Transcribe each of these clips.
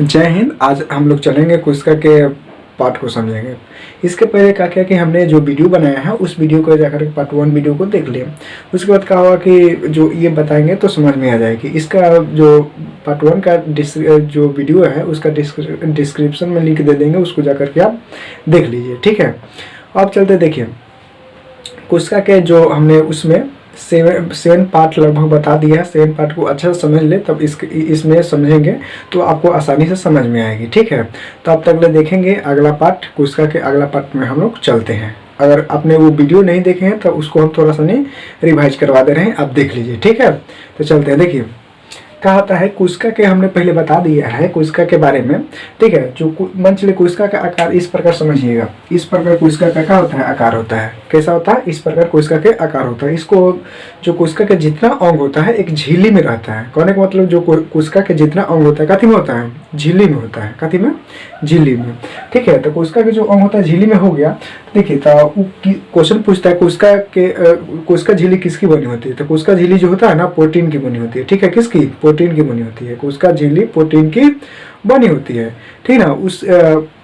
जय हिंद। आज हम लोग चलेंगे कोशिका के पार्ट को समझेंगे। इसके पहले क्या किया कि हमने जो वीडियो बनाया है उस वीडियो को जाकर पार्ट 1 वीडियो को देख लिया। उसके बाद क्या हुआ कि जो ये बताएंगे तो समझ में आ जाएगी। इसका जो पार्ट 1 का जो वीडियो है उसका डिस्क्रिप्शन में लिंक दे देंगे, उसको जाकर के आप देख लीजिए, ठीक है। अब चलते देखिए कोशिका के जो हमने उसमें सेवन पार्ट लगभग बता दिया है। 7 पार्ट को अच्छा से समझ ले, तब इसमें समझेंगे तो आपको आसानी से समझ में आएगी, ठीक है। तो अब तक ले देखेंगे अगला पार्ट, कोशिका के अगला पार्ट में हम लोग चलते हैं। अगर आपने वो वीडियो नहीं देखे हैं तो उसको हम थोड़ा सा नहीं रिवाइज करवा दे रहे हैं, आप देख लीजिए, ठीक है। तो चलते हैं। देखिए क्या होता है, कोशिका के हमने पहले बता दिया है कोशिका के बारे में, ठीक है। जो मान चलिए कोशिका का आकार इस प्रकार समझिएगा। इस प्रकार कोशिका का क्या होता है, आकार होता है। कैसा होता है, इस प्रकार कोशिका के आकार होता है। इसको जो कोशिका के जितना अंग होता है एक झिल्ली में रहता है। कहने का मतलब जो कोशिका के जितना अंग होता है कथी में होता है, झिल्ली में होता है। कथी में, झिल्ली में, ठीक है। तो कोशिका के जो अंग होता है झिल्ली में हो गया। देखिए तो क्वेश्चन पूछता है कोशिका झिल्ली किसकी बनी होती है। तो कोशिका झिल्ली जो होता है ना प्रोटीन की बनी होती है, ठीक है। किसकी, प्रोटीन की बनी होती है। कोशिका झिल्ली प्रोटीन की बनी होती है, ठीक ना।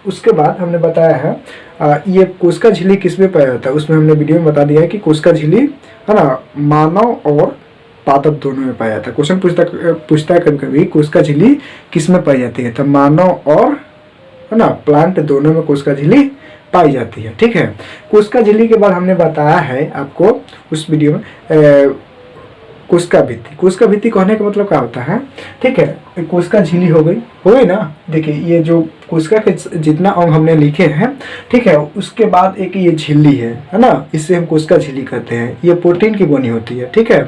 उसके बाद हमने बताया है ये कोशिका झिल्ली किस में पाया जाता है। उसमें हमने वीडियो में बता दिया है कि कोशिका झिल्ली है ना मानव और पादप दोनों में पाया जाता है। क्वेश्चन पूछता है कभी कभी कोशिका झिल्ली किस में पाई जाती है। तो मानव और है ना प्लांट दोनों में कोशिका झिल्ली पाई जाती है, ठीक है। कोशिका झिल्ली के बाद हमने बताया है आपको उस वीडियो में कोशिका भित्ति। कोशिका भित्ति कहने का मतलब क्या होता है, ठीक है। कोशिका झिल्ली हो गई ना। देखिए ये जो कोशिका के जितना अंग हमने लिखे हैं, ठीक है, उसके बाद एक ये झिल्ली है ना, इससे हम कोशिका झिल्ली कहते हैं। ये प्रोटीन की बनी होती है, ठीक है।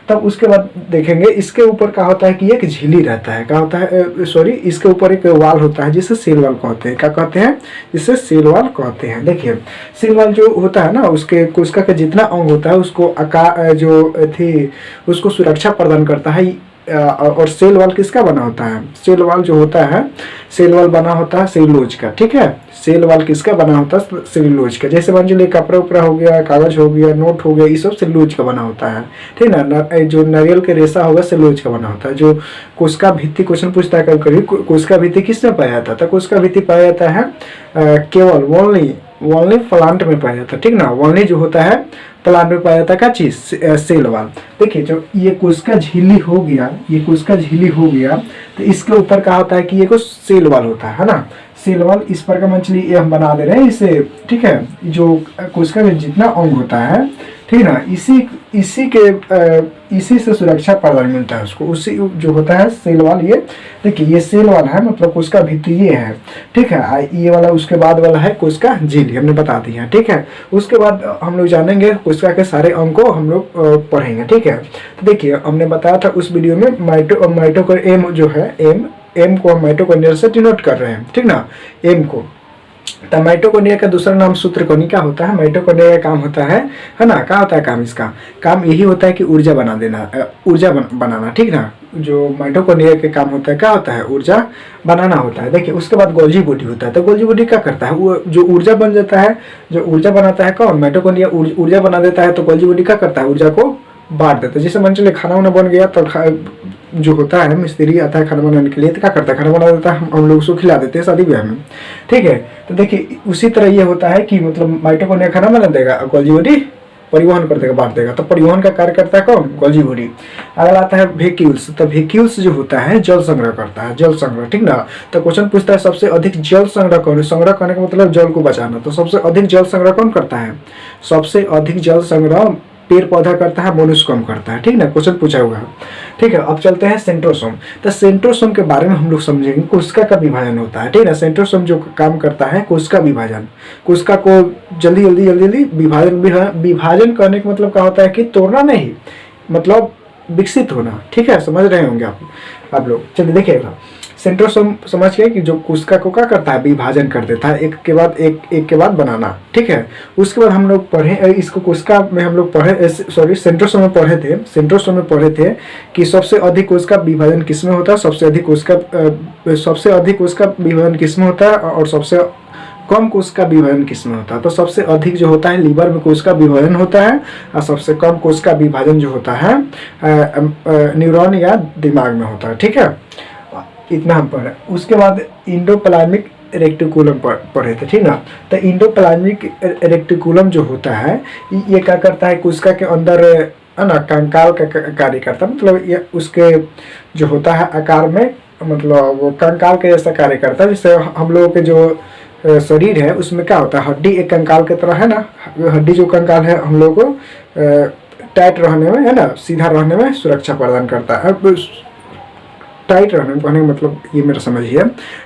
तब उसके बाद देखेंगे इसके ऊपर क्या होता है कि एक झिल्ली रहता है। क्या होता है, सॉरी, इसके ऊपर एक वाल होता है जिसे सेल वाल कहते हैं। क्या कहते हैं, जिसे सेल वाल कहते हैं। देखिए सेल वाल जो होता है ना, उसके कोशिका का जितना अंग होता है उसको आकार जो थी उसको सुरक्षा प्रदान करता है। और सेल वाल किसका बना होता है, सेल वाल जो होता है, सेल वाल बना होता है सेलुलोज का, ठीक है। सेल वाल किसका बना होता है, सेलुलोज का। जैसे मान लीजिए कपड़ा उपड़ा हो गया, कागज हो गया, नोट हो गया, ये सब सेलुलोज का बना होता है, ठीक ना। जो नारियल के रेशा होगा सेलुलोज का बना होता है। जो कोशिका भित्ति क्वेश्चन पूछता है कभी कोशिका भित्ति किसमें पाया जाता है। कोशिका भित्ति पाया जाता है केवल ओनली प्लांट में पाया जाता है, ठीक ना। ओनली जो होता है प्लांट में पाया जाता है क्या चीज, सेल वाल। देखिए जो ये कोशिका झिल्ली हो गया, ये कोशिका झिल्ली हो गया, तो इसके ऊपर क्या होता है कि ये कुछ सेल वाल होता है ना। सेल वाल इस पर का मछली ये हम बना दे रहे हैं इसे, ठीक है। जो कोशिका में जितना अंग होता है, ठीक ना, इसी से सुरक्षा प्रदान मिलता है उसको। उसी जो होता है सेल वाल, ये देखिए ये सेल वाल है, मतलब कोशिका भित्ति ये है, ठीक है। ये वाला उसके बाद वाला है कोशिका झिल्ली, हमने बता दिया, ठीक है। उसके बाद हम लोग जानेंगे कोशिका के सारे अंग को हम लोग पढ़ेंगे, ठीक है। तो देखिए हमने बताया था उस वीडियो में माइटोकॉन्ड्रिया जो है एम को हम माइटोकॉन्ड्रिया से डिनोट कर रहे हैं, ठीक ना, एम को। तो माइटोकॉन्ड्रिया का दूसरा नाम सूत्रकोनिका होता है। माइटोकॉन्ड्रिया का काम होता है ना, क्या होता है काम, इसका काम यही होता है कि ऊर्जा बना देना, बनाना, ठीक ना। जो माइटोकॉन्ड्रिया के काम होता है क्या होता है, ऊर्जा बनाना होता है। देखिए उसके बाद गोल्जी बॉडी होता है। तो गोल्जी बॉडी क्या करता है, वो जो ऊर्जा बन जाता है, जो ऊर्जा बनाता है कौन, माइटोकॉन्ड्रिया ऊर्जा बना देता है। तो गोल्जी बॉडी क्या करता है, ऊर्जा को बांट देता है। जैसे मान चलिए खाना वाना बन गया तो जो होता है मिस्त्री आता है खाना बनाने के लिए, तो क्या करता है, खाना बना देता है, हम लोग उसको खिला देते हैं शादी ब्याह में, ठीक है। तो देखिए उसी तरह ये होता है कि मतलब माइटोकॉन्ड्रिया खाना बना देगा, गोल्जी बॉडी परिवहन कर देगा, बांट देगा। तो परिवहन का कार्य करता है कौन, गोल्जी बॉडी। अगर आता है वेक्यूल्स, तो वेक्यूल्स जो होता है जल संग्रह करता है, जल संग्रह, ठीक ना। तो क्वेश्चन पूछता है सबसे अधिक जल संग्रह कौन, संग्रह करने का मतलब जल को बचाना। तो सबसे अधिक जल संग्रह कौन करता है, सबसे अधिक जल संग्रह पेड़ पौधा करता है, मनुष्य कम करता है, ठीक ना। क्वेश्चन पूछा हुआ है, ठीक है। अब चलते हैं सेंट्रोसोम। तो सेंट्रोसोम के बारे में हम लोग समझेंगे। कोशिका का विभाजन होता है, ठीक है। सेंट्रोसोम जो काम करता है कोशिका विभाजन, कोशिका को जल्दी विभाजन करने का मतलब क्या होता है कि तोड़ना नहीं, मतलब विकसित होना, ठीक है। समझ रहे होंगे आप लोग। चलिए देखिएगा सेंट्रोसोम समझ के कि जो कोशिका को क्या करता है, विभाजन कर देता है, एक के बाद बनाना, ठीक है। उसके बाद हम लोग पढ़े इसको, कोशिका में हम लोग पढ़े, सॉरी सेंट्रोसोम में पढ़े थे कि सबसे अधिक कोशिका विभाजन किसमें होता है, सबसे अधिक कोशिका विभाजन किसमें होता है और सबसे कम कोशिका विभाजन किसमें होता है। तो सबसे अधिक जो होता है लीवर में कोशिका विभाजन होता है, और सबसे कम कोशिका विभाजन जो होता है न्यूरॉन या दिमाग में होता है, ठीक है। इतना हम पढ़े। उसके बाद इंडोप्लाज्मिक रेक्टिकुलम पढ़े थे, ठीक ना। तो इंडोप्लाज्मिक रेक्टिकुलम जो होता है ये क्या करता है, कोशिका के अंदर है ना कंकाल का कार्य करता है। मतलब ये उसके जो होता है आकार में, मतलब वो कंकाल के जैसा कार्य करता है। जैसे हम लोगों के जो शरीर है उसमें क्या होता है, हड्डी एक कंकाल की तरह है ना। हड्डी जो कंकाल है हम लोग को टाइट रहने में, है ना, सीधा रहने में सुरक्षा प्रदान करता है। टाइट रहने में कहने का मतलब ये मेरा समझिए,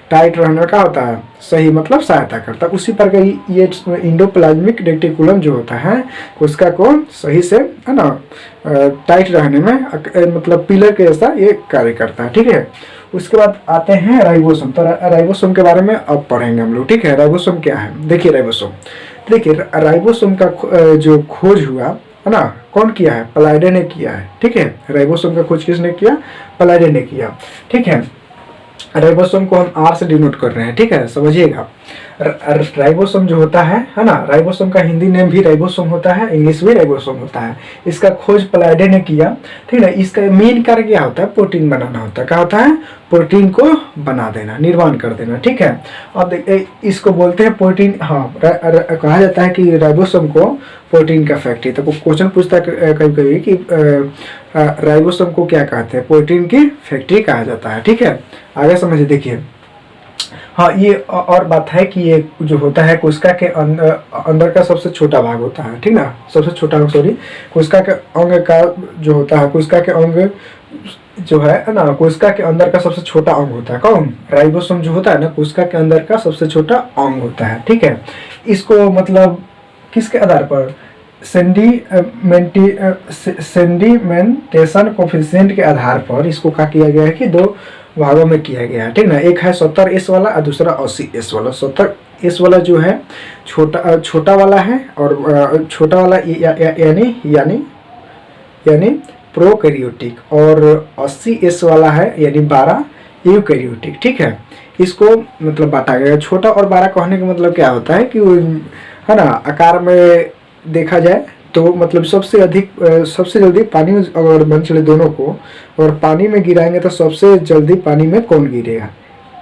टाइट रहने का होता है सही, मतलब सहायता करता है। उसी प्रकार ये इंडोप्लाज्मिक रेक्टिकुलम जो होता है उसका को सही से, है ना, टाइट रहने में मतलब पिलर के जैसा ये कार्य करता है, ठीक है। उसके बाद आते हैं राइबोसोम। तो राइबोसोम के बारे में अब पढ़ेंगे हम लोग, ठीक है। राइबोसोम क्या है, देखिए राइबोसोम, देखिए राइबोसोम का जो खोज हुआ है ना, कौन किया है, पलाइडे ने किया है, ठीक है। राइबोसोम का खोज किसने किया, पलाइडे ने किया, ठीक है। राइबोसोम को हम आर से डिनोट कर रहे हैं, ठीक है, समझिएगा। राइबोसोम जो होता है ना, राइबोसोम का हिंदी नेम भी राइबोसोम होता है, इंग्लिश भी राइबोसोम होता है। इसका खोज पलाइडे ने किया, ठीक है। इसका मेन कार्य क्या होता है, प्रोटीन बनाना होता है। क्या होता है, प्रोटीन को बना देना, निर्माण कर देना, ठीक है। अब इसको बोलते हैं प्रोटीन, हाँ कहा जाता है कि राइबोसोम को प्रोटीन का फैक्ट्री। तो क्वेश्चन पूछता है कभी कभी कि राइबोसोम को क्या कहते हैं, प्रोटीन की फैक्ट्री कहा जाता है, ठीक है। आगे समझिए, देखिए हाँ ये और बात है कि ये जो होता है कोशिका के अंदर का सबसे छोटा भाग होता है, ठीक ना, सबसे छोटा भाग, सॉरी, कोशिका के अंग का जो होता है, कोशिका के अंग जो है ना, कोशिका के अंदर का सबसे छोटा अंग होता है। कौन, राइबोसोम जो होता है ना, कोशिका के अंदर का सबसे छोटा अंग होता है, ठीक है। इसको मतलब किसके आधार पर, सेंडिमेंटेशन कोफिशिएंट के आधार पर इसको क्या किया गया है कि दो भागों में किया गया है, ठीक ना। एक है 70S वाला और दूसरा 80S वाला। 70S वाला जो है छोटा वाला है, और छोटा वाला यानी प्रोकैरियोटिक, और 80S वाला है यानी 12 यूकैरियोटिक, ठीक है। इसको मतलब बांटा गया। छोटा और 12 कहने का मतलब क्या होता है कि है ना, आकार में देखा जाए तो मतलब सबसे जल्दी पानी में अगर बन चले दोनों को, और पानी में गिराएंगे तो सबसे जल्दी पानी में कौन गिरेगा,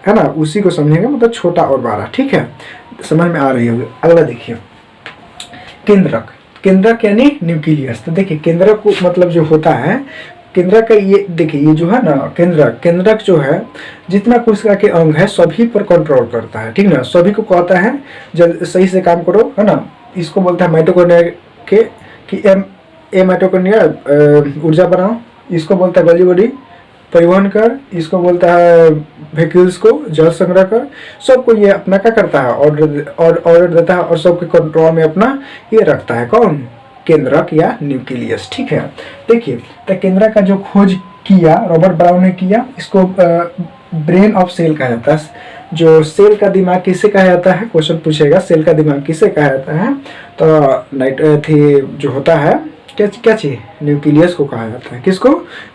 है ना, उसी को समझेंगे, मतलब छोटा और 12, ठीक है। समझ में आ रही होगी। अगला देखिए, केंद्रक। केंद्रक यानी न्यूक्लियस। तो देखिए केंद्रक को मतलब जो होता है, केंद्रक का ये देखिए, ये जो है ना केंद्रक जो है, जितना कोशिका के अंग है सभी पर कंट्रोल करता है, ठीक ना। सभी को कहता है जब सही से काम करो, है ना। इसको बोलता है माइटोकॉन्ड्रिया के कि माइटोकॉन्ड्रिया ऊर्जा बनाओ। इसको बोलता है गली बॉडी परिवहन कर। इसको बोलता है व्हीकल्स को जल संग्रह कर। सबको ये अपना क्या करता है, ऑर्डर देता है, और सबके कंट्रोल में अपना ये रखता है। कौन, केंद्रक या न्यूक्लियस, ठीक है। देखिए तो केंद्रक का जो खोज किया रॉबर्ट ब्राउन ने किया। इसको ब्रेन ऑफ सेल कहा जाता है। जो सेल का दिमाग किसे कहा जाता है, क्वेश्चन पूछेगा, सेल का दिमाग किसे कहा जाता है, तो जो होता है क्या चीज, न्यूक्लियस को कहा जाता है। किसको,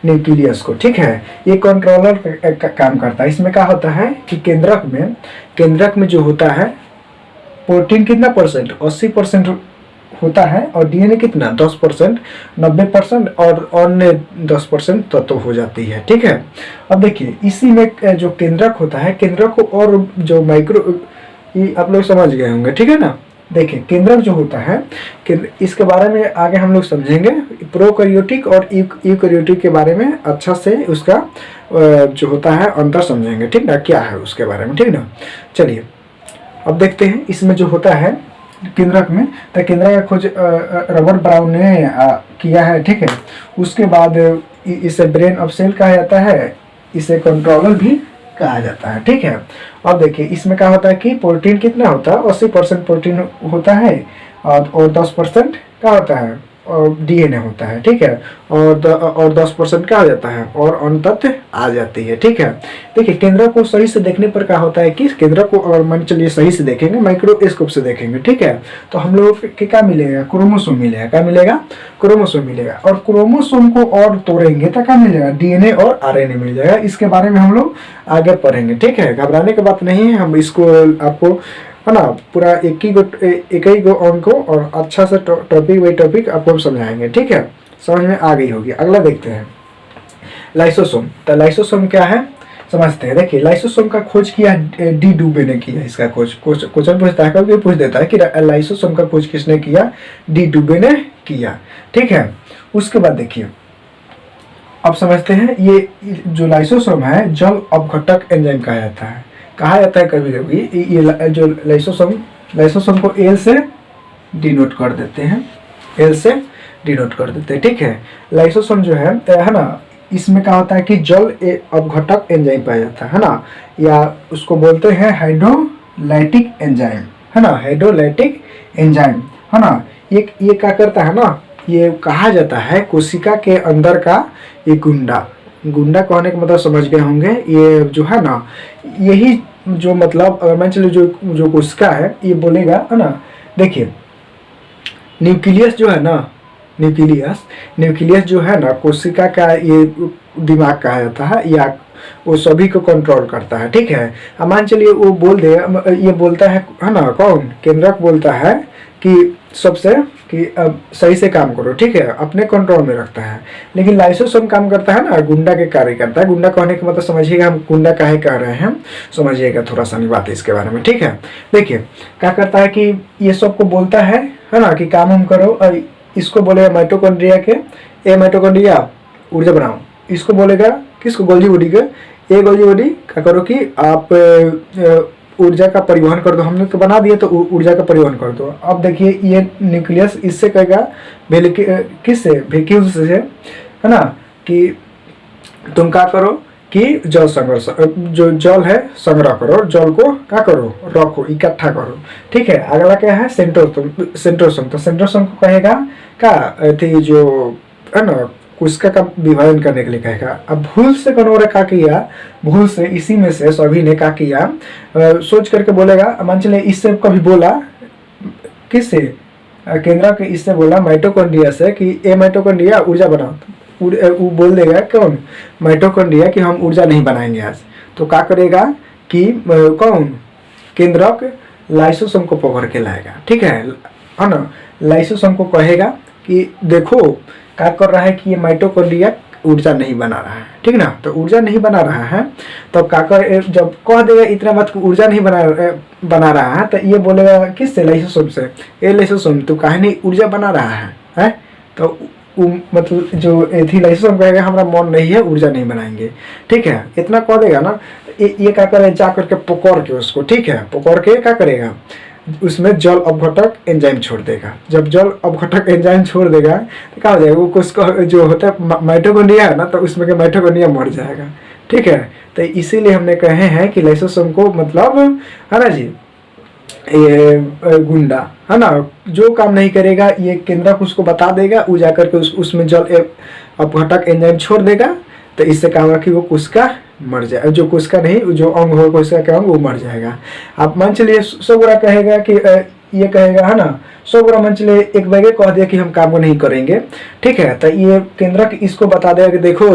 न्यूक्लियस को, ठीक है। ये कंट्रोलर का काम करता है। इसमें क्या होता है कि केंद्रक में जो होता है प्रोटीन कितना परसेंट, 80% होता है, और डीएनए कितना 10%, 90%, और अन्य 10% तत्व हो जाती है, ठीक है। अब देखिए इसी में जो केंद्रक होता है, केंद्रक को और जो माइक्रो, ये आप लोग समझ गए होंगे, ठीक है ना। देखिए केंद्रक जो होता है, इसके बारे में आगे हम लोग समझेंगे। प्रोकैरियोटिक और यूकैरियोटिक के बारे में अच्छा से उसका जो होता है अंतर समझेंगे, ठीक ना, क्या है उसके बारे में, ठीक ना। चलिए अब देखते हैं इसमें जो होता है केंद्रक में। तो केंद्रक का खोज रॉबर्ट ब्राउन ने किया है, ठीक है। उसके बाद इसे ब्रेन ऑफ सेल कहा जाता है, इसे कंट्रोलर भी कहा जाता है, ठीक है। अब देखिए इसमें क्या होता है कि प्रोटीन कितना होता है, 80% प्रोटीन होता है, और 10% क्या होता है, और डीएनए होता है, ठीक है। और 10% क्या आ जाता है, और अन्य तत्व आ जाती है, ठीक है। देखिए केंद्रक को सही से देखने पर क्या होता है कि केंद्रक को अगर मान चलिए सही से देखेंगे, माइक्रोस्कोप से देखेंगे, ठीक है, तो हम लोग के क्या मिलेगा, क्रोमोसोम मिलेगा। क्या मिलेगा, क्रोमोसोम मिलेगा। और क्रोमोसोम को और तोड़ेंगे तो क्या मिलेगा, डीएनए और आरएनए मिल जाएगा। इसके बारे में हम लोग आगे पढ़ेंगे, ठीक है। घबराने की बात नहीं है, हम इसको आपको है ना पूरा एक ही गो अंक को और अच्छा से टॉपिक बाई टॉपिक आपको हम समझाएंगे, ठीक है। समझ में आ गई होगी। अगला देखते हैं लाइसोसोम। तो लाइसोसोम क्या है, समझते हैं। देखिए लाइसोसोम का खोज किया डी डुबे ने किया, इसका खोज क्वेश्चन पूछता है, कभी पूछ देता है कि लाइसोसोम का खोज किसने किया, डी डुबे ने किया। ठीक है, उसके बाद देखिए अब समझते हैं ये जो लाइसोसोम है जल अपघटक एंजाइम कहा जाता है। कहा जाता है कभी कभी ये जो लाइसोसोम को एल से डिनोट कर देते हैं, एल से डिनोट कर देते हैं। ठीक है, लाइसोसोम जो है ना, इसमें क्या होता है कि जल अपघटक एंजाइम पाया जाता है ना, या उसको बोलते हैं हाइड्रोलाइटिक एंजाइम, है ना, हाइड्रोलाइटिक एंजाइम, है ना। ये क्या करता है ना, ये कहा जाता है कोशिका के अंदर का ये गुंडा कहने का मतलब समझ गए होंगे। ये जो है ना, यही जो मतलब अगर मान चलिए जो कोशिका है ये बोलेगा, है ना। देखिए न्यूक्लियस जो है ना, न्यूक्लियस जो है ना कोशिका का ये दिमाग कहा जाता है, या वो सभी को कंट्रोल करता है। ठीक है, अब मान चलिए वो बोल दे, ये बोलता है ना, कौन, केंद्रक बोलता है कि सबसे कि अब सही से काम करो। ठीक है, अपने कंट्रोल में रखता है। लेकिन लाइसोसोम काम करता है ना, गुंडा के कार्य करता है। गुंडा कहने का मतलब समझिएगा, हम गुंडा काहे कह रहे हैं समझिएगा, थोड़ा सा नहीं बात है इसके बारे में। ठीक है, देखिए क्या करता है कि ये सबको बोलता है ना कि काम हम करो, और इसको बोलेगा माइटोकॉन्ड्रिया के, ए माइटोकॉन्ड्रिया ऊर्जा बनाओ। इसको बोलेगा किसको, गोल्जी बॉडी के, ए गोल्जी बॉडी क्या करो कि आप ऊर्जा का परिवहन कर दो। हमने तो बना दिया, तो ऊर्जा का परिवहन कर दो। अब देखिए ये न्यूक्लियस इससे कहेगा किससे, वैक्यूम से, है ना, कि तुम क्या करो कि जल संग्रह, जो जल है संग्रह करो, जल को क्या करो, रखो, इकट्ठा करो। ठीक है, अगला क्या है, सेंट्रोसोम। तो सेंट्रोसोम को कहेगा क्या थी, जो है ना कोशिका का विभाजन करने के लिए कहेगा। अब भूल से कौन क्या किया, भूल से इसी में से सभी ने क्या किया, सोच करके बोलेगा, मान चलिए इससे कभी बोला किससे, केंद्र के इससे बोला माइटोकॉन्ड्रिया से कि ए माइटोकॉन्ड्रिया ऊर्जा बनाओ। वो बोल देगा कौन, माइटोकॉन्ड्रिया कि हम ऊर्जा नहीं बनाएंगे आज। तो क्या करेगा कि कौन, केंद्रक लाइसोसोम को पकड़ के लाएगा। ठीक है ना, लाइसोसोम को कहेगा कि देखो क्या कर रहा है कि ये माइटोकॉन्ड्रिया ऊर्जा नहीं बना रहा है। ठीक ना, तो ऊर्जा नहीं बना रहा है, तो क्या कर, जब कह देगा इतना मत ऊर्जा नहीं बना रहा है, तो ये बोलेगा किससे, लाइसोसोम से, ए लाइसोसोम तू काहे नहीं ऊर्जा बना रहा है? तो मतलब जो थी लाइसोसोम कहेगा हमारा मन नहीं है, ऊर्जा नहीं बनाएंगे। ठीक है, इतना कह देगा ना, ये क्या करे, जा करके पकड़ के उसको, ठीक है, पकड़ के क्या करेगा, उसमें जल अपघटक एंजाइम छोड़ देगा। जब जल अपघटक एंजाइम छोड़ देगा तो क्या हो जाएगा, वो उसका जो होता है माइटोकॉन्ड्रिया है ना, तो उसमें के माइटोकॉन्ड्रिया मर जाएगा। ठीक है, तो इसीलिए हमने कहे हैं कि लाइसोसोम को मतलब है ना जी, ये गुंडा है ना, जो काम नहीं करेगा ये केंद्रक उसको बता देगा, वो जाकर के उसमें जल अपघटक एंजाइम छोड़ देगा। तो इससे क्या होगा कि वो कोशिका मर जाए, जो कोशिका नहीं, जो अंग होगा कोशिका का अंग, वो मर जाएगा। आप मान चलिए 100 गोरा कहेगा कि ये कहेगा है ना, 100 गोरा मान चलिए एक बैगे कह दिया कि हम काम को नहीं करेंगे। ठीक है, तो ये केंद्रक इसको बता देगा कि देखो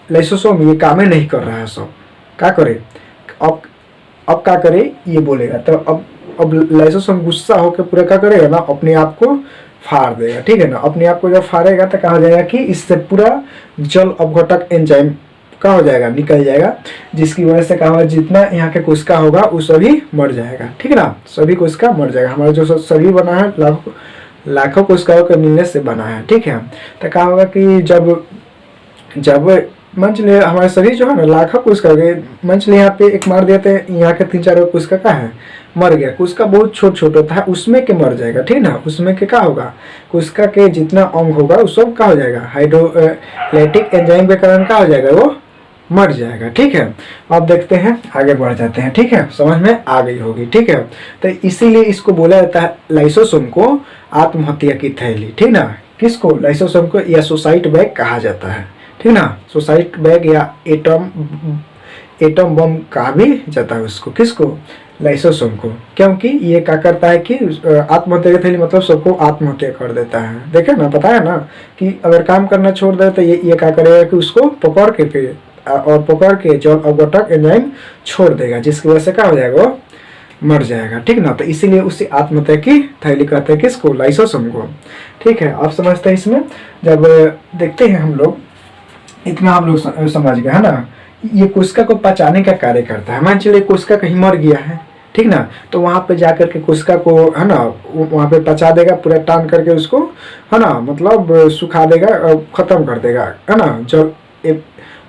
लाइसोसोम ये काम नहीं कर रहा है, सब क्या करे, अब क्या करे ये बोलेगा। तो अब लाइसोसोम गुस्सा होकर पूरा क्या करेगा ना, अपने आप को फाड़ देगा। ठीक है ना, अपने आप को जब फाड़ेगा तो कहा जाएगा कि इससे पूरा जल अपघटक एंजाइम क्या हो जाएगा, निकल जाएगा, जिसकी वजह से क्या होगा, जितना यहाँ के कोशिका होगा वो सभी मर जाएगा। ठीक है ना, सभी कोशिका मर जाएगा। हमारा जो शरीर बना है लाखों कोशिकाओं के मिलने से बना है। ठीक है, तो क्या होगा कि जब मान चलिए हमारे शरीर जो है ना लाखों कोशिका गए, मान चलिए यहाँ पे एक मार देते हैं, यहाँ के 3-4 कोशिका का है मर गया, कोशिका बहुत छोट होता है, उसमें के मर जाएगा। ठीक ना, उसमें के क्या होगा, कोशिका के जितना अंग होगा वो सब क्या हो जाएगा, हाइड्रोलाइटिक एंजाइम के कारण क्या हो जाएगा, वो मर जाएगा। ठीक है, अब देखते हैं आगे बढ़ जाते हैं। ठीक है, समझ में आ गई होगी। ठीक है, तो इसीलिए इसको बोला जाता है लाइसोसोम को आत्महत्या की थैली। ठीक ना, किसको, लाइसोसोम को, या सुसाइड बैग कहा जाता है। ठीक ना, सुसाइड बैग या एटम बम कहा भी जाता है उसको, किसको, लाइसोसोम को, क्योंकि ये क्या करता है कि आत्महत्या की थैली मतलब सबको आत्महत्या कर देता है। देखे ना, पता है ना कि अगर काम करना छोड़ दे तो ये क्या करेगा कि उसको पकड़ के जल अपघटक एंजाइम छोड़ देगा, जिसकी वजह से क्या हो जाएगा, वो मर जाएगा। ठीक ना, तो इसीलिए उसे आत्महत्या की थैली कहते हैं, किसको, लाइसोसोम को। ठीक है, आप समझते हैं। इसमें जब देखते हैं हम लोग, इतना हम लोग समझ गए है ना, ये कोशिका को पचाने का कार्य करता है। मान चलिए कोशिका कहीं मर गया है, ठीक ना, तो वहाँ पे जा करके कोशिका को है ना वहाँ पे पचा देगा, पूरा टान करके उसको है ना, मतलब सुखा देगा, खत्म कर देगा, है ना, जल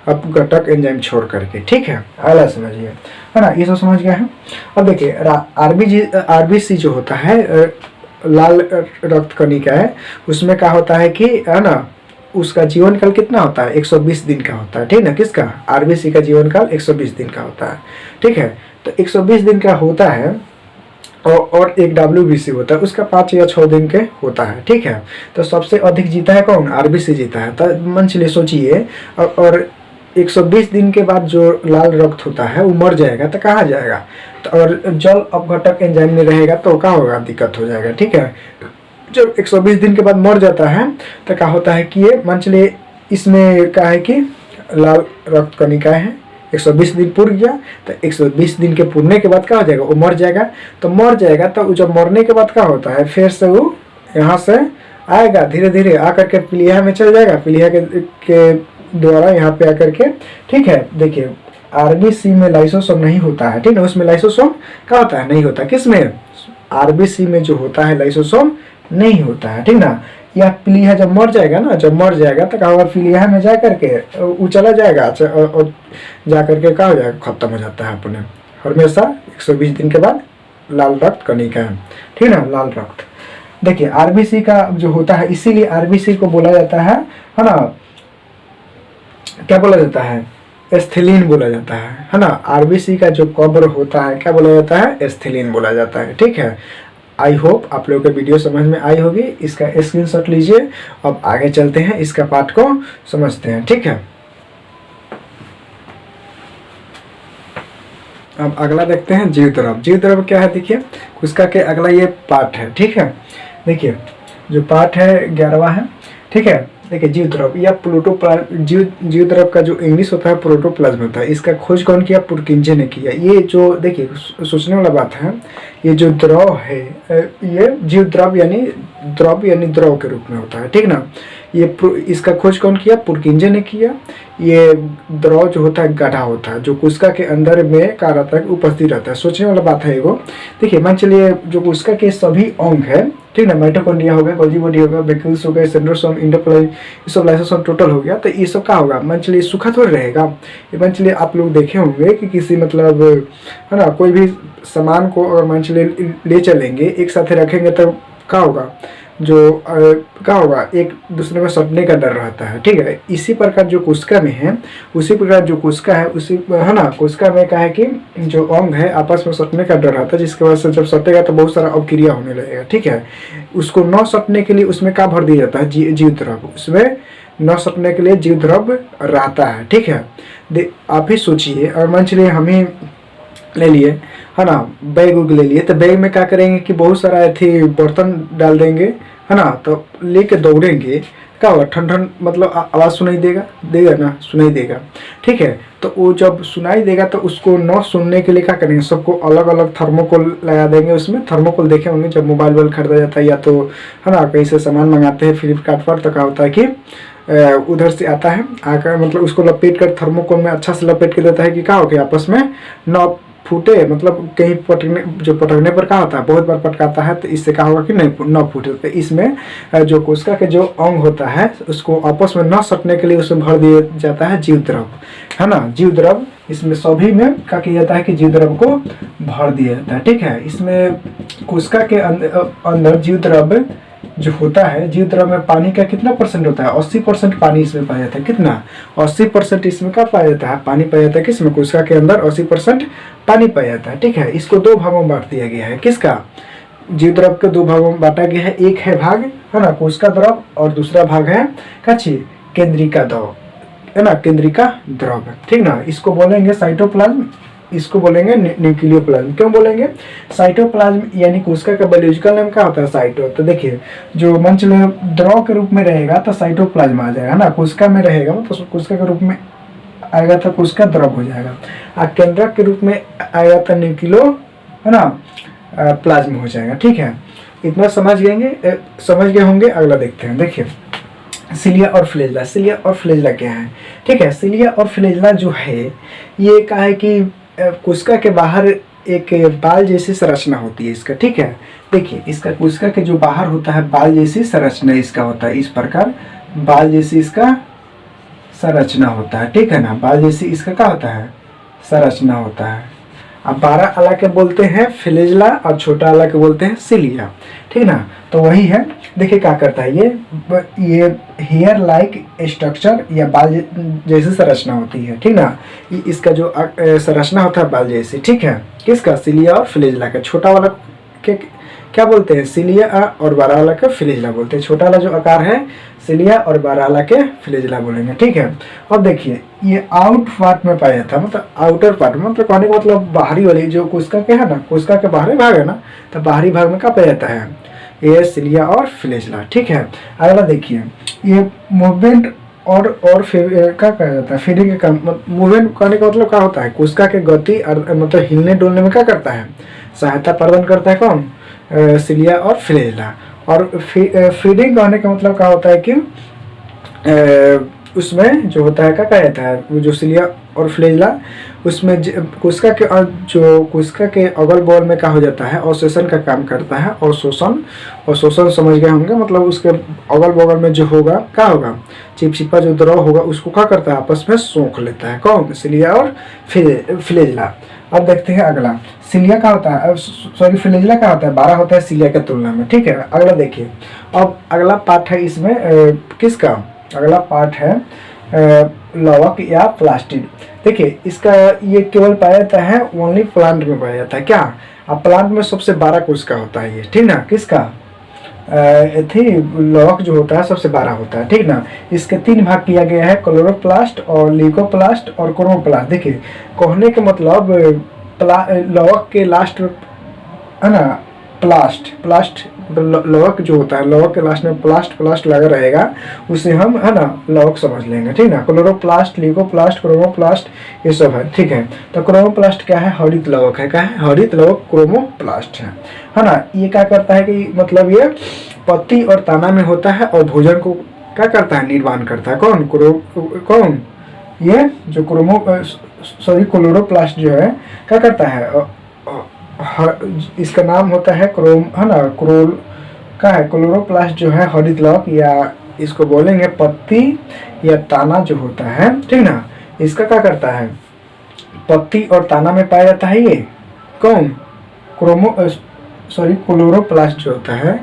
अपघटक एंजाइम छोड़ करके। ठीक है, अगला समझिए, है ना, ये सब समझ गया है। अब देखिए आरबीसी जो होता है, लाल रक्त कणिका है, उसमें क्या होता है कि है ना, उसका जीवन काल कितना होता है, 120 दिन का होता है। ठीक ना, किसका, आरबीसी का जीवन काल 120 दिन का होता है। ठीक है, तो 120 दिन का होता है, और एक डब्ल्यूबीसी होता है उसका 5 या 6 दिन के होता है। ठीक है, तो सबसे अधिक जीता है कौन, आरबीसी जीता है। तो मन चलिए सोचिए, और 120 दिन के बाद जो लाल रक्त होता है वो मर जाएगा तो कहाँ जाएगा, तो और जल अपघटक एंजाइम में रहेगा तो क्या होगा, दिक्कत हो जाएगा। ठीक है, जब 120 दिन के बाद मर जाता है तो क्या होता है कि ये मान चलिए इसमें क्या है कि लाल रक्त कणिका है, 120 दिन पूर गया, तो 120 दिन के पूरने के बाद क्या हो जाएगा, वो मर जाएगा। तो मर जाएगा तो जब मरने के बाद क्या होता है, फिर से वो यहाँ से आएगा, धीरे धीरे आकर के प्लीहा में चल जाएगा, प्लीहा के द्वारा यहाँ पे आकर के। ठीक है, देखिए आरबीसी में लाइसोसोम नहीं होता है, ठीक है, उसमें लाइसोसोम क्या होता है, नहीं होता। किसमें, आरबीसी में जो होता है लाइसोसोम नहीं होता है। ठीक ना, या प्लीहा जब मर जाएगा ना, जब मर जाएगा तो क्या होगा, प्लीहा में जा करके वो चला जाएगा, और जा करके क्या हो जाएगा, खत्म हो जाता है अपने हमेशा 120 दिन के बाद लाल रक्त कणिका है। ठीक ना, लाल रक्त। देखिए आरबीसी का जो होता है, इसीलिए आरबीसी को बोला जाता है ना, क्या बोला जाता है, एस्थेलिन बोला जाता है ना। आरबीसी का जो कब्र होता है क्या बोला जाता है, एस्थेलिन बोला जाता है। ठीक है, आई होप आप लोगों को वीडियो समझ में आई होगी, इसका स्क्रीनशॉट लीजिए। अब आगे चलते हैं, इसका पार्ट को समझते हैं। ठीक है, अब अगला देखते हैं जीव द्रव। जीव द्रव क्या है, देखिए उसका के अगला ये पार्ट है। ठीक है, देखिए जो पार्ट है 11वां है। ठीक है, देखिए जीव द्रव या प्रोटोप्लाज्म, जीव द्रव का जो इंग्लिश होता है प्रोटोप्लाज्म होता है। इसका खोज कौन किया, पुरकिंजे ने किया। ये जो देखिए सोचने वाला बात है, ये जो द्रव है ये जीव द्रव यानी द्रव के रूप में होता है। ठीक ना, ये इसका खोज कौन किया, पुरकिंजे ने किया। ये द्रव जो होता है गाढ़ा होता है, जो कोशिका के अंदर में क्या रहता है, उपस्थित रहता है। सोचने वाला बात है वो। देखिए मान चलिए जो कोशिका के सभी अंग है, ठीक ना, माइटोकॉन्ड्रिया हो गया, गोल्गी बॉडी हो गया, वैक्यूल्स हो गए, सेंट्रोसोम, इंडोप्लाज्म, ये सब लाइसोसोम टोटल हो गया। तो ये सब क्या होगा, मान चलिए सूखा थोड़ा रहेगा। ये मान चलिए आप लोग देखे होंगे कि किसी मतलब है ना, कोई भी सामान को अगर मान चलिए ले चलेंगे, एक साथ रखेंगे तो क्या होगा, जो क्या होगा, एक दूसरे में सटने का डर रहता है। ठीक है, इसी प्रकार जो कोशिका में है, उसी प्रकार जो कोशिका है उसी है ना, कोशिका में क्या है कि जो अंग है आपस में सटने का डर रहता है, जिसके वजह से जब सटेगा तो बहुत सारा अपक्रिया होने लगेगा। ठीक है, उसको न सटने के लिए उसमें क्या भर दिया जाता है, जीव द्रव। उसमें न सटने के लिए जीव द्रव रहता है। ठीक है, आप ही सोचिए, और मान चलिए हम ही ले लिए है ना, बैग उग ले लिए, तो बैग में क्या करेंगे कि बहुत सारा ऐसे बर्तन डाल देंगे, है ना, तो लेके दौड़ेंगे, क्या होगा, ठन ठन मतलब आवाज़ सुनाई देगा ना, सुनाई देगा। ठीक है, तो वो जब सुनाई देगा तो उसको न सुनने के लिए क्या करेंगे, सबको अलग अलग थर्मोकोल लगा देंगे। उसमें थर्मोकोल देखे होंगे जब मोबाइल खरीदा जाता है, या तो है ना कहीं से सामान मंगाते हैं फ्लिपकार्ट पर, तो क्या होता है कि उधर से आता है, आकर मतलब उसको लपेट कर थर्मोकोल में अच्छा से लपेट के देता है कि क्या हो गया, आपस में न फूटे, मतलब कहीं पटकने पर क्या होता है, बहुत बार पटकाता है तो इससे क्या होगा कि नहीं न फूटे। तो इसमें जो कोशिका के जो अंग होता है उसको आपस में न सटने के लिए उसमें भर दिया जाता है जीव द्रव, है ना, जीव द्रव। इसमें सभी में क्या किया जाता है कि जीव द्रव को भर दिया जाता है। ठीक है, इसमें कोशिका के अंदर जीव द्रव जो होता है, जीव द्रव में पानी का कितना परसेंट होता है, 80% पानी इसमें पाया जाता है। कितना, 80% इसमें क्या पाया जाता है, पानी पाया जाता है। किसमें, कोशिका के अंदर 80% पानी पाया जाता है। ठीक है, इसको दो भागों में बांट दिया गया है। किसका, जीव द्रव के दो भागों में बांटा गया है। एक है भाग है ना कोशिका द्रव, और दूसरा भाग है काची केंद्रिका द्रव, है ना, केंद्रिका द्रव। ठीक ना, इसको बोलेंगे साइटोप्लाज्म, इसको बोलेंगे न्यूक्लियोप्लाज्म। क्यों बोलेंगे साइटोप्लाज्म, यानी कोशिका का बायोलॉजिकल नेम क्या होता है, साइटो। तो देखिए जो मंच में द्रव के रूप में रहेगा तो साइटोप्लाज्म आ जाएगा ना, कोशिका में रहेगा तो कोशिका के रूप में आएगा तो कोशिका द्रव हो जाएगा, और केंद्रक के रूप में आएगा तो न्यूक्लियो है ना प्लाज्म हो जाएगा। ठीक है, इतना समझ गए होंगे। अगला देखते हैं। देखिए सिलिया और फ्लेजला। सिलिया और फ्लेजला क्या है? ठीक है, सिलिया और फ्लेजला जो है ये क्या है कि कोशिका के बाहर एक बाल जैसी संरचना होती है इसका। ठीक है, देखिए इसका कोशिका के जो बाहर होता है बाल जैसी संरचना इसका होता है, इस प्रकार बाल जैसी इसका संरचना होता है। ठीक है ना, बाल जैसी इसका क्या होता है? संरचना होता है। अब बड़ा आला के बोलते हैं फ्लेजला और छोटा आला के बोलते हैं सिलिया। ठीक है ना, तो वही है। देखिए क्या करता है ये हेयर लाइक स्ट्रक्चर या बाल जैसी संरचना होती है। ठीक ना, इसका जो संरचना होता है बाल जैसी। ठीक है, किसका? सिलिया और फ्लेजला का। छोटा वाला के क्या बोलते हैं? सिलिया और बड़ा वाला का फ्लेजला बोलते हैं। छोटा वाला जो आकार है सिलिया और बड़ा वाला के फ्लेजला बोलेंगे। ठीक है, अब देखिए ये आउट पार्ट में पाया जाता है, मतलब आउटर पार्ट मतलब कहने का मतलब बाहरी वाली जो कोशिका के है ना, कोशिका के बाहरी भाग है ना, तो बाहरी भाग में क्या पाया जाता है? ये सिलिया और फ्लेजला। ठीक है, अगला देखिए ये मूवमेंट और क्या कहा जाता है? फीडिंग का मूवमेंट करने का मतलब क्या होता है? कोशिका के गति और मतलब हिलने डुलने में क्या करता है? सहायता प्रदान करता है। कौन? सिलिया और फ्लेजला। और फीडिंग कहने का मतलब क्या होता है कि उसमें जो होता है क्या कहा जाता है? वो जो सिलिया और फ्लेजला उसमें कोशिका के जो कोशिका के अगल बगल में क्या हो जाता है? अवशोषण का काम करता है। और शोषण समझ गए होंगे, मतलब उसके अगल बगल में जो होगा क्या होगा? चिपचिपा जो द्रव होगा उसको क्या करता है? आपस में सोख लेता है। कौन? सिलिया और फ्लेजला। अब देखते हैं अगला। सिलिया का होता है, सॉरी फ्लेजला का होता है, बड़ा होता है सिलिया के तुलना में। ठीक है, अगला देखिए। अब अगला पार्ट है इसमें किसका? अगला पार्ट है लवक या प्लास्टिड। देखिए इसका ये केवल पाया जाता है ओनली प्लांट में पाया जाता है। क्या? अब प्लांट में सबसे बड़ा कोशिका होता है ये। ठीक ना, किसका? लवक जो होता है सबसे बड़ा होता है। ठीक ना, इसके 3 भाग किया गया है, क्लोरोप्लास्ट और ल्यूकोप्लास्ट और क्रोमोप्लास्ट। देखिए कहने के मतलब लवक के लास्ट है ना, प्लास्ट लवक जो होता है, लवक के लास्ट में प्लास्ट लगा रहेगा, उसे हम है ना लवक समझ लेंगे। ठीक ना, क्लोरोप्लास्ट, ल्यूकोप्लास्ट, क्रोमोप्लास्ट ये सब है। ठीक है, तो क्रोमोप्लास्ट क्या है? हरित लवक है। क्या है? हरित लवक क्रोमोप्लास्ट है ना। ये क्या करता है कि मतलब ये पत्ती और तना में होता है और भोजन को क्या करता है? निर्माण करता है। कौन? ये जो क्लोरोप्लास्ट जो है क्या करता है? इसका नाम होता है क्लोरोप्लास्ट जो है हरित लवक, या इसको बोलेंगे पत्ती या ताना जो होता है। ठीक ना, इसका क्या करता है? पत्ती और ताना में पाया जाता है ये। कौन? क्लोरोप्लास्ट जो होता है,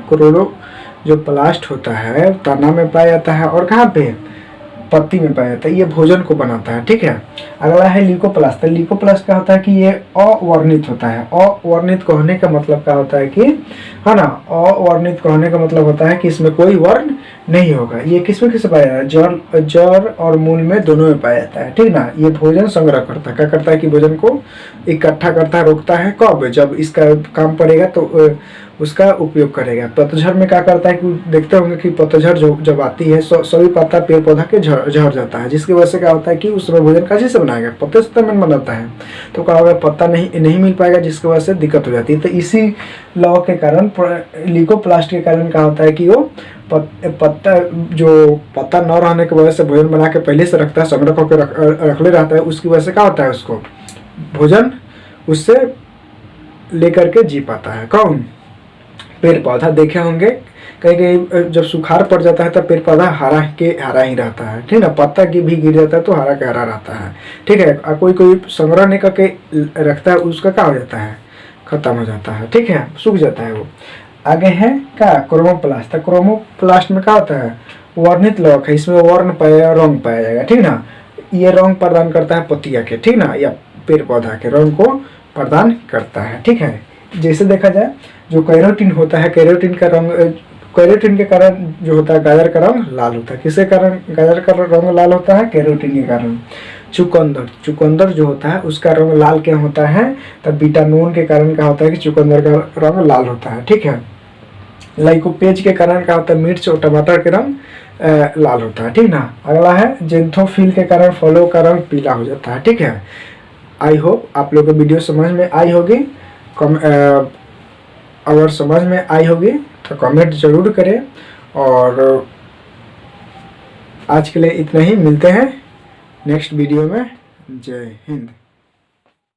जो प्लास्ट होता है तना में पाया जाता है और कहाँ पे? पत्ती में पाया जाता है। ये भोजन को बनाता है। ठीक है, अगला है ल्यूकोप्लास्ट। ल्यूकोप्लास्ट क्या होता है कि ये अवर्णित होता है। अवर्णित कहने का मतलब क्या होता है कि है ना, अवर्णित कहने का मतलब होता है कि इसमें कोई वर्ण नहीं होगा। ये किसमें किसमें पाया जाता है? जड़ और मूल में दोनों में पाया जाता है। ठीक ना, ये भोजन संग्रह करता है। क्या करता है कि भोजन को इकट्ठा करता है, रोकता है। कब? जब इसका काम पड़ेगा तो उसका उपयोग करेगा। पतझड़ में क्या करता है कि देखते होंगे कि पतझड़ जब आती है सभी पत्ता पेड़ पौधा के झड़ जाता है, जिसकी वजह से क्या होता है कि उस समय भोजन कैसे से बनाएगा? पत्ते से बनाता है, तो क्या होगा? पत्ता नहीं मिल पाएगा, जिसकी वजह से दिक्कत हो जाती है। तो इसी लॉ के कारण, ल्यूकोप्लास्ट के कारण क्या होता है कि वो पत्ता न रहने की वजह से भोजन बना के पहले से रखता है, संग्रह करके रख ले रहता है। उसकी वजह से क्या होता है? उसको भोजन उससे लेकर के जी पाता है। कौन? पेड़ पौधा। देखे होंगे कहीं जब सुखाड़ पड़ जाता है तब पेड़ पौधा हरा ही रहता है। ठीक ना, पत्ता की भी गिर जाता है तो हरा के हरा रहता है। ठीक है, कोई संग्रह नहीं करके रखता है, उसका क्या हो जाता है? खत्म हो जाता है। ठीक है, सूख जाता है वो। आगे है क्या? क्रोमोप्लास्ट। क्रोमोप्लास्ट में क्या होता है? वर्णित लवक है, इसमें वर्ण रंग पाया जाएगा। ठीक ना, ये रंग प्रदान करता है पत्तिया के। ठीक ना, या पेड़ पौधा के रंग को प्रदान करता है। ठीक है, जैसे देखा जाए जो कैरोटीन होता है, कैरोटीन के कारण जो होता है गाजर का रंग लाल होता है। किसके कारण गाजर का रंग लाल होता है? कैरोटीन के कारण। चुकंदर जो होता है उसका रंग लाल क्या होता है? तब बीटानोन के कारण क्या होता है कि चुकंदर का रंग लाल होता है। ठीक है, लाइकोपेज के कारण क्या होता है? मिर्च और टमाटर के रंग लाल होता है। ठीक ना, अगला है जेंथोफिल के कारण फलों का रंग पीला हो जाता है। ठीक है, आई होप आप लोग को वीडियो समझ में आई होगी। अगर समझ में आई होगी तो कमेंट जरूर करें और आज के लिए इतना ही, मिलते हैं नेक्स्ट वीडियो में। जय हिंद।